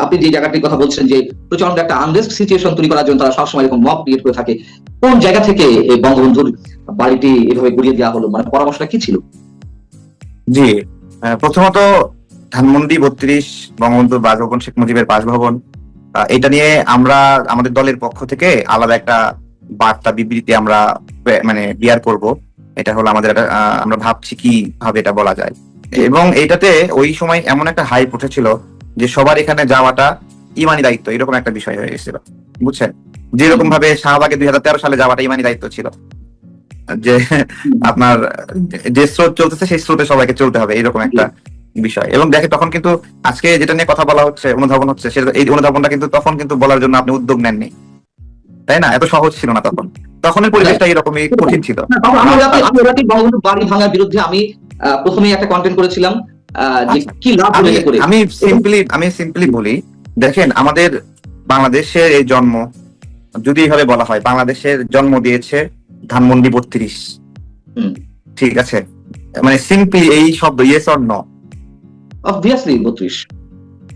আপনি যে জায়গাটির কথা বলছেন যে প্রচন্ড একটা আনরেস্ট সিচুয়েশন তৈরি করার জন্য তারা সবসময় এরকম মব ক্রিয়েট করে থাকে, কোন জায়গা থেকে এই বঙ্গবন্ধুর বাড়িটি এভাবে গুড়িয়ে দেওয়া হলো, মানে পরামর্শটা কি ছিল? জি, প্রথমত ধানমন্ডি 32 বঙ্গবন্ধুর বাসভবন, শেখ মুজিবের বাসভবন, এটা নিয়ে আমরা আমাদের দলের পক্ষ থেকে আলাদা একটা বার্তা বিবৃতি আমরা মানে বিয়ার করব। এটা হলো আমাদের আমরা ভাবছি কি ভাবে এটা বলা যায়। এবং এইটাতে ওই সময় এমন একটা হাইপ উঠেছিল যে সবার এখানে যাওয়াটা ইমানি দায়িত্ব, এরকম একটা বিষয় হয়ে গেছিল, বুঝছেন? যেরকম ভাবে শাহবাগে 2013 সালে যাওয়াটা ইমানি দায়িত্ব ছিল, যে আপনার যে স্রোত চলতেছে সেই স্রোতে সবাইকে চলতে হবে, এরকম একটা বিষয়। এবং দেখে তখন কিন্তু আজকে যেটা নিয়ে কথা বলা হচ্ছে, অনুধাবন হচ্ছে, এই অনুধাবনটা কিন্তু তখন কিন্তু বলার জন্য আপনি উদ্যোগ নেননি, তাই না? এত সহজ ছিল না তখন, তখনের পরিবেশটা এরকমই কঠিন ছিল। বঙ্গবন্ধু বাড়ি ভাঙার বিরুদ্ধে আমি প্রথমেই একটা কন্টেন্ট করেছিলাম, যে কি লাভ করে। আমি সিম্পলি বলি, দেখেন আমাদের বাংলাদেশের এই জন্ম, যদি এইভাবে বলা হয়, বাংলাদেশের জন্ম দিয়েছে ধানমন্ডি 32, ঠিক আছে? মানে সিম্পলি এই শব্দ, ইয়েস অর নো, অবভিয়াসলি 32।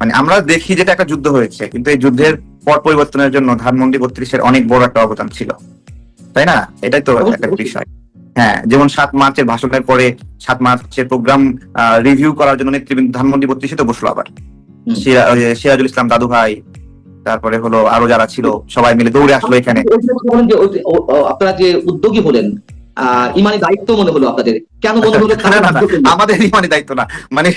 মানে আমরা দেখি যেটা একটা যুদ্ধ হয়েছে, কিন্তু এই যুদ্ধের পট পরিবর্তনের জন্য ধানমন্ডি 32-এর অনেক বড় একটা অবদান ছিল, তাই না? এটাই তো একটা বিষয়। হ্যাঁ, যেমন 7 মার্চের ভাষণের পরে 7 মার্চের প্রোগ্রাম রিভিউ করার জন্য নেতৃবৃন্দ ধানমন্ডি 32-এ তো বসলো, আবার সিরাজুল ইসলাম দাদু ভাই, তারপরে হলো আরো যারা ছিল সবাই মিলে দৌড়ে আসলো এখানে। আপনারা যে উদ্যোগী হলেন, ইমানি দায়িত্ব মনে হলো আপনাদের, কেন মনে হলো? আমাদের ইমানি দায়িত্ব না, মানে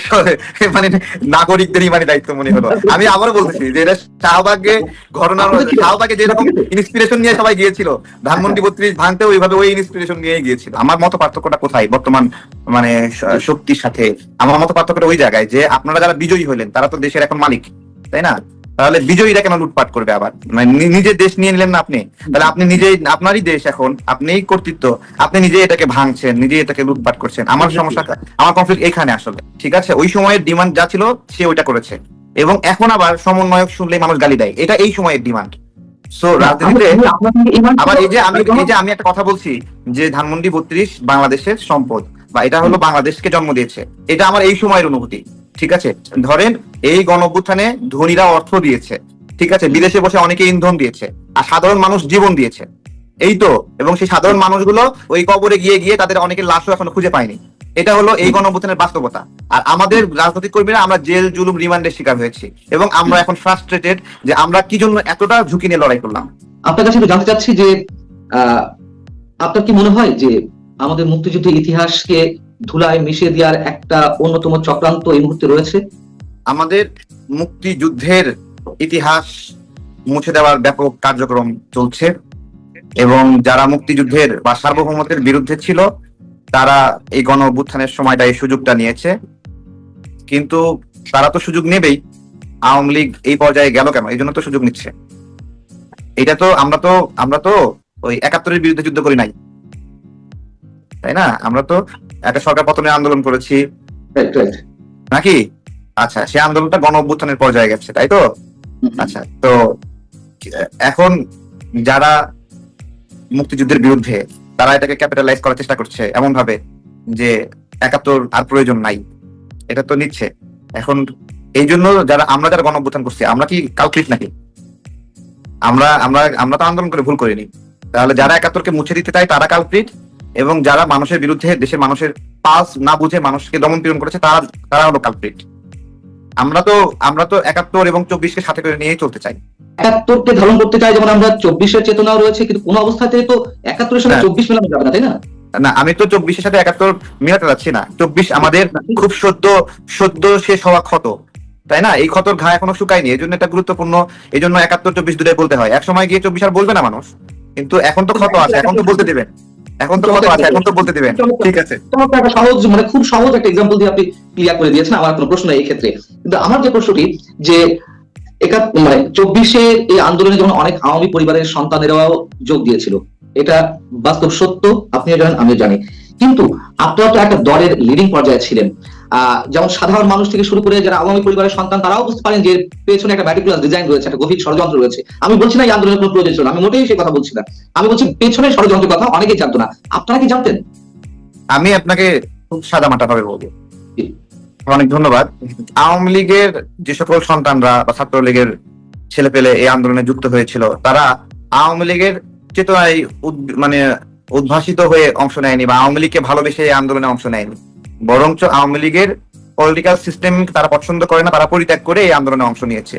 মানে নাগরিকদের ইমানি দায়িত্ব মনে হলো। আমি আবার বলতেছি যে এটা শাহবাগে ঘটনা, শাহবাগে যেরকম ইন্সপিরেশন নিয়ে সবাই গিয়েছিল, ধানমন্ডি 32 ভাঙতে ওইভাবে ওই ইন্সপিরেশন নিয়ে গিয়েছিল। আমার মত পার্থক্যটা কোথায় বর্তমান মানে শক্তির সাথে? আমার মত পার্থক্যটা ওই জায়গায় যে আপনারা যারা বিজয়ী হলেন তারা তো দেশের এখন মালিক, তাই না? তাহলে বিজয়ীরা কেন লুটপাট করবে আবার? মানে নিজের দেশ নিয়ে নিলেন না আপনি, তাহলে আপনি নিজেই, আপনারই দেশ এখন, আপনিই কর্তৃত্ব, আপনি নিজে এটাকে ভাঙছেন, নিজে এটাকে লুটপাট করছেন। আমার সমস্যা, আমার কনফ্লিক্ট এখানে আসলে, ঠিক আছে? ওই সময়ের ডিমান্ড যা ছিল সে ওইটা করেছে, এবং এখন আবার সমন্বয়ক শুনলে মানুষ গালি দেয়, এটা এই সময়ের ডিমান্ড। সো রাজনীতিতে আবার এই যে আমি একটা কথা বলছি যে ধানমন্ডি 32 বাংলাদেশের সম্পদ, বা এটা হলো বাংলাদেশকে জন্ম দিয়েছে, এটা আমার এই সময়ের অনুভূতি, ঠিক আছে? ধরেন এই গণঅভ্যুত্থানে ধনীরা অর্থ দিয়েছে, ঠিক আছে, বিদেশে বসে অনেকে ইন্ধন দিয়েছে, আর সাধারণ মানুষ জীবন দিয়েছে, এই তো। এবং সেই সাধারণ মানুষগুলো ওই কবরে গিয়ে গিয়ে তাদের অনেকের লাশও এখনো খুঁজে পায়নি। এটা হলো এই গণঅভ্যুত্থানের বাস্তবতা। আর আমাদের রাজনৈতিক কর্মীরা আমরা জেল জুলুম রিমান্ডের শিকার হয়েছি, এবং আমরা এখন ফ্রাস্ট্রেটেড যে আমরা কি জন্য এতটা ঝুঁকি নিয়ে লড়াই করলাম। আপনার কাছে জানতে চাচ্ছি যে আপনার কি মনে হয় যে আমাদের মুক্তিযুদ্ধের ইতিহাসকে ধুলায় মিশিয়ে দেওয়ার একটা অন্যতম চক্রান্ত এই মুহূর্তে রয়েছে? আমাদের মুক্তিযুদ্ধের ইতিহাস মুছে দেওয়ার ব্যাপক কার্যক্রম চলছে, এবং যারা মুক্তিযুদ্ধের বা সার্বভৌমত্বের বিরুদ্ধে ছিল তারা এই গণ অভ্যুত্থানের সময়টা এই সুযোগটা নিয়েছে। কিন্তু তারা তো সুযোগ নেবেই, আওয়ামী লীগ এই পর্যায়ে গেল কেন? এই জন্য তো সুযোগ নিচ্ছে। এটা তো আমরা তো ওই 71-এর বিরুদ্ধে যুদ্ধ করি নাই, তাই না? আমরা তো একটা সরকার পতনের আন্দোলন করেছি, নাকি? আচ্ছা, সেই আন্দোলনটা গণ অভ্যুত্থানের পর্যায়ে গেছে, তাই তো? আচ্ছা, তো এখন যারা মুক্তিযুদ্ধের বিরুদ্ধে, তারা এটাকে ক্যাপিটালাইজ করার চেষ্টা করছে এমন ভাবে যে 71 আর প্রয়োজন নাই, এটা তো নিচ্ছে এখন। এই জন্য আমরা যারা গণ অভ্যুত্থান করছি, আমরা কি কালপ্রিট নাকি? আমরা তো আন্দোলন করে ভুল করিনি। তাহলে যারা 71-কে মুছে দিতে চায় তারা কালপ্রিট, এবং যারা মানুষের বিরুদ্ধে, দেশের মানুষের পালস না বুঝে মানুষকে দমন পীড়ন করেছে, তারা হলো কালপ্রিট। আমরা তো 71 এবং 24-কে সাথে করে নিয়েই চলতে চাই। 71-কে ধারণ করতে চাই, যেমন আমরা 24-এর চেতনাও রয়েছে, কিন্তু কোন অবস্থাতেই তো 71-এর সাথে 24 মেলানো যাবে না, তাই না? না, আমি তো 24-এর সাথে 71 মিলাতে যাচ্ছি না। 24 আমাদের খুব সদ্য শেষ হওয়া ক্ষত, তাই না? এই ক্ষতর ঘা এখনো শুকায়নি, এই জন্য এটা গুরুত্বপূর্ণ। এই জন্য 71-24 দুটাই বলতে হয়। এক সময় গিয়ে 24 আর বলবে না মানুষ, কিন্তু এখন তো ক্ষত আছে, এখন তো বলতে দেবেন, এখন তো বলতে দিবেন। ঠিক আছে, তোমাকে একটা সহজ, মানে খুব সহজ একটা এক্সাম্পল দিয়ে আপনি ক্লিয়ার করে দিয়েছেন। আমার কোনো প্রশ্ন নেই এই ক্ষেত্রে, কিন্তু আমার যে প্রশ্নটি যে 24-এ এই আন্দোলনে যেমন অনেক আওয়ামী পরিবারের সন্তানেরাও যোগ দিয়েছিল, এটা বাস্তব সত্য, আপনিও জানেন আমিও জানি। কিন্তু আপনারা তো একটা দলের লিডিং পর্যায়ে ছিলেন, যেমন সাধারণ মানুষ থেকে শুরু করে যারা আওয়ামী পরিবারের সন্তান, তারাও বুঝতে পারেন যে পেছনে একটা ম্যাটিকুলাস ডিজাইন রয়েছে, একটা গভীর ষড়যন্ত্র রয়েছে। আমি বলছি না এই আন্দোলনের কোনো প্রয়োজন ছিল, আমি মোটেই সেই কথা বলছি না। আমি বলছি পেছনে ষড়যন্ত্রের কথা অনেকেই জানতো না, আপনারা কি জানতেন? আমি আপনাকে খুব সাদামাটা ভাবে বলবো, অনেক ধন্যবাদ। আওয়ামী লীগের যে সকল সন্তানরা বা ছাত্রলীগের ছেলেপেলে এই আন্দোলনে যুক্ত হয়েছিল, তারা আওয়ামী লীগের চেতনায় মানে উদ্ভাসিত হয়ে অংশ নেয়নি বা আওয়ামী লীগকে ভালোবেসে এই আন্দোলনে অংশ নেয়নি, বরঞ্চ আওয়ামী লীগের পলিটিক্যাল সিস্টেম তারা পছন্দ করে না, তারা পরিত্যাগ করে এই আন্দোলনে অংশ নিয়েছে।